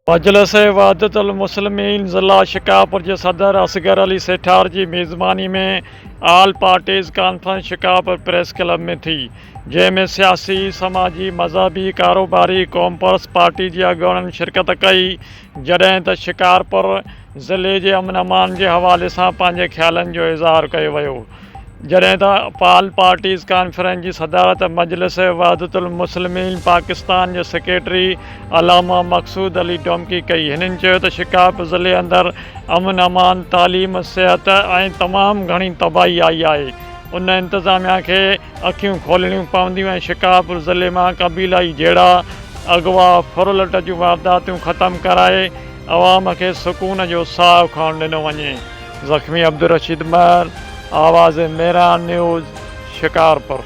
मजलिस वहदतुल मुस्लिमीन ज़िला शिकापुर के सदर असगर अली सेठार की मेज़बानी में आल पार्टीज़ कॉन्फ्रेंस शिकापुर प्रेस क्लब में थी, जैमें सियासी, समाजी, मज़हबी, कारोबारी, कॉमर्स पार्टी के अगुवाननि शिरकत कई। जॾहिं त शिकारपुर ज़िले के अमन अमान के हवाले से पंहिंजे ख़्यालनि जो इज़हार किया वियो। जॾहिं त आल पार्टीज़ कॉन्फ्रेंस की सदारत मजलिस वहदतुल मुस्लिमीन पाकिस्तान के सेक्रेटरी अलामा मकसूद अली डोमकी कई। हिननि चयो त शिकारपुर ज़िले अंदर अमन अमान, तालीम, सिहत ऐं तमामु घणी तबाही आई आहे। उन इंतज़ामिया के अखियूं खोलणियूं पवंदियूं ऐं शिकारपुर ज़िले में क़बीलाई जहिड़ा अगवा फुरलट जूं वारदातूं ख़त्म कराए अवाम के सुकून जो साह खणणु ॾिनो वञे। ज़ख़्मी अब्दुल रशीद महर, आवाज़ मेरान न्यूज़, शिकारपुर।